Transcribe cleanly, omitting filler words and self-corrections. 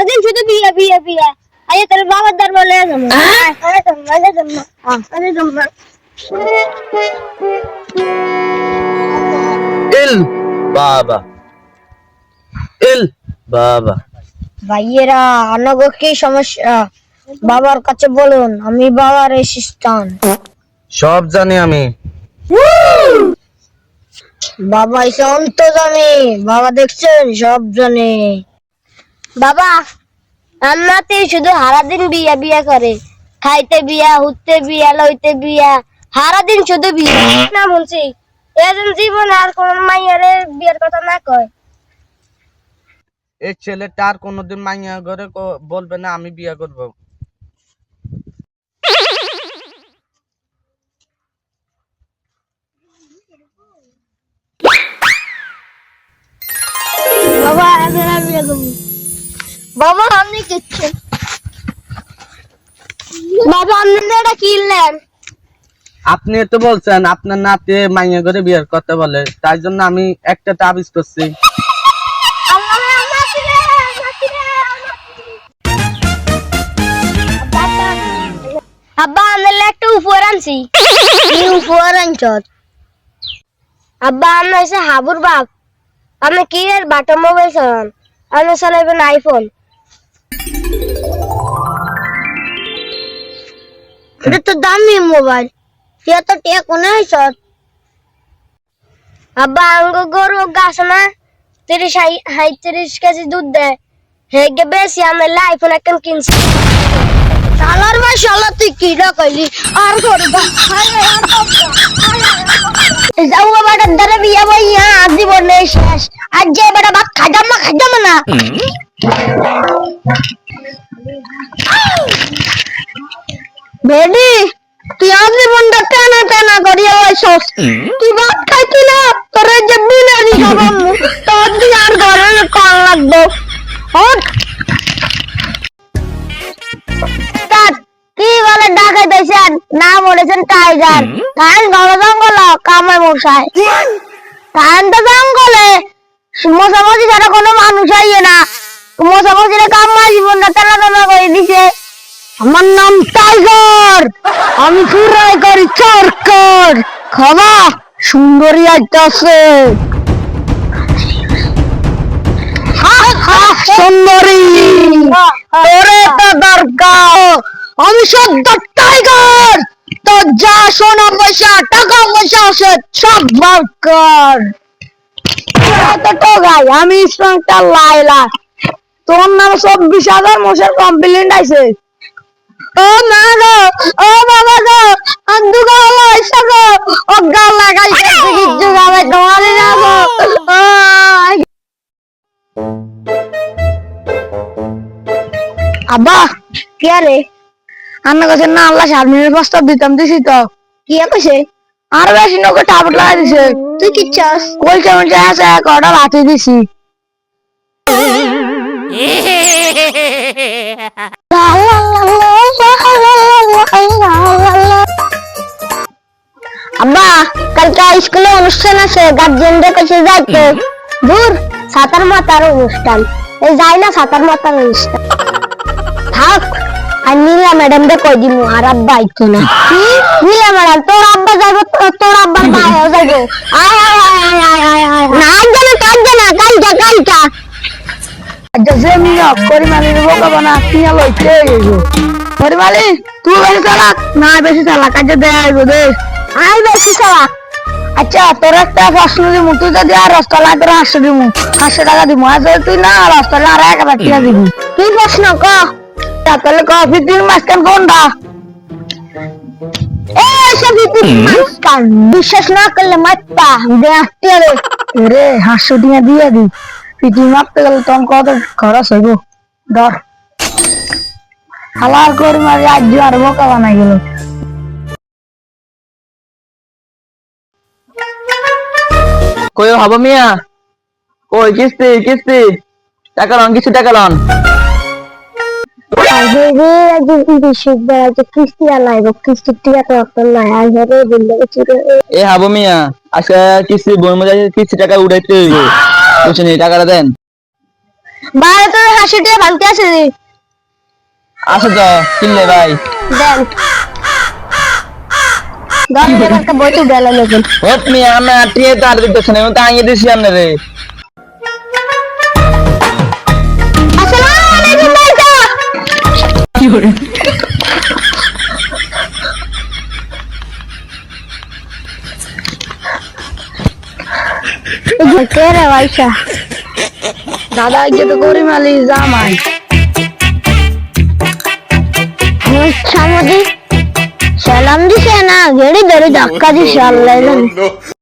সারাদিন শুধু বিয়া বিয়া বিয়া। আরে তোর বাবার দরবার লয়ে যাবো। আরে জম্মা আরে জম্মা। ইল বাবা ইল বাবা। ভাইয়েরা আনগো কি সমস্যা বাবার কাছে বলুন, আমি বাবার অ্যাসিস্ট্যান্ট। সব জানি আমি। বাবা এসে অন্তর্জামী, বাবা দেখছেন সব জানে। বাবা আম্মাতে শুধু সারাদিন বিয়া বিয়া করে, খাইতে বিয়া, হুতে বিয়া, লইতে বিয়া, সারাদিন শুধু বিয়া। না বলছি এজন জীবন আর কোন মাইয়ারে বিয়ের কথা না কয়। এই ছেলেটা আর কোনোদিন মাইয়া ঘরে বলবে না আমি বিয়ে করব। বাবা এখন আমি বিয়ে করবো। বাবা আপনি কিচ্ছু বাবা আপনি এটা কিনলেন। আপনি তো বলছেন আপনার নাতি মাইয়া ঘরে বিয়ের কথা বলে, তাই জন্য আমি একটা তাবিজ করছি। আব্বা আনলে একটা উপহার আনছি। কি উপহার আনছ? আব্বা আমরা এসে হাবুর বাপ, আমি কি এর বাটা মোবাইল চালান, আমি চালাইবেন আইফোন। এটা তো দামি মোবাইল, তুই তো টিয়া কোনে আইছ? আব্বা আঙ্গ গরু গাছ না 30 কেজি দুধ দেয়, হেগে বেশি আমি আইফোন একটা কিনছি। শালার ভাই শালা তুই কি না কইলি আর করবা যাও বাবাটার দ্বারা বিয়া বইয়া জীবনে শেষ। আজ যে বেটা ভাত খাইতাম না বেডি তুই আজ জীবনটা টানা টানা করিয়া বসছস। তুই ভাত খাইতি না তোরে যে বিনারি খাবাম তোর দিয়ে আর ঘরে কল লাগবো। কি বলে ডাকাই দিয়েছেন, নাম বলেছেন টাইগার। কারণ ঘর জঙ্গল কামে মশাই, কারণ তো জঙ্গলে মশামশি ছাড়া কোনো মানুষ আইয়ে না, মশামশিরা কামা জীবনটা টানা টানা করে দিছে। আমার নাম টাইগার, আমি চুরাই করি চরকার। খাবা সুন্দরী আইতাছে। সুন্দরী তোরে তো দরকার, আমি সদ্য টাইগার। তো যা সোনা পয়সা টাকা পয়সা আছে সব দরকার। আমি ইন্সপেক্টর লাইলা, তোর নাম 24,000 মোষের কমপ্লেন্ট আছে। ও মা গো, ও বাবা গো, আন্দু গো আইসা গো, ও গা লাগাইছে কিচ্ছু গাবে তোমারে না গো। আব্বা কি আরে আন্না কাছে না আল্লাহ 7 মিনিট প্রস্তাব দিতাম দিছি তো। কি কইছে? আর বেশি নকে টাবট লাগা দিছে। তুই কি চাস? কই কেমন আছে কটা লাথি দিছি। আব্বা কালকে স্কুলে অনুষ্ঠান আছে, গার্জেনদের কাছে যাইতে। দূর সাতার মাতার অনুষ্ঠান, এই যাই না সাতার মাতার অনুষ্ঠান। থাক আর নীলা ম্যাডাম কে কই দিমু আর আব্বা আইতো না। কি নীলা ম্যাডাম তোর আব্বা যাইব, তোর আব্বার ভাইও যাইব। আয় আয় আয় আয় আয় আয় না জানা কালকা জেসে মিয়া পরিমাণের বোকা না কিয়া লইতে গেছো। পরিমালি তুই বেশি চালাক না বেশি চালাক আজ দে আইব দে। আই বেশি চালাক। আচ্ছা তোর একটা প্রশ্ন দিমু, তুই যদি আর রাস্তা লাগে 500 দিমু, 500 টাকা দিমু। আর তুই না রাস্তা আর 1000 টাকা দিবি। তুই প্রশ্ন ক তাহলে কফি দিন মাঝখান কোনটা? বিশ্বাস না করলে মাত্তা দেখতে রে 500 টাকা দিয়ে দি। পিটি মারতে গেলে তখন কত খরচ হইব ধর। খালার করে মারি আজ আর বোকা বানাই গেল। কই হবো মিয়া, কই কিস্তি কিস্তি টাকা লন, কিছু টাকা লন। কিস্তি আনাইব, কিস্তির টিকা তো নাই। এ হাবো মিয়া আজকে কিস্তি বই মধ্যে কিস্তি টাকা উঠাইতে হইব, বুঝছেন? টাকাটা দেন। বাইরে তোর হাসি দিয়ে ভাঙতে আছে রে। আসো তো কিনলে ভাই দেন 10 টাকা বই তো গেল লোকেন। হোপ মিয়া আমি আটিয়ে তার দিতেছ না আমি তো আইয়ে দিছি আপনারে আসসালামু আলাইকুম ভাইটা। কি করে কে রে ভাইসা? দাদা আজকে তো গরিব আলী জামাই সালাম দিছে না, ঘেড়ে ধরে ধাক্কা দিছে আল্লাহ জানে।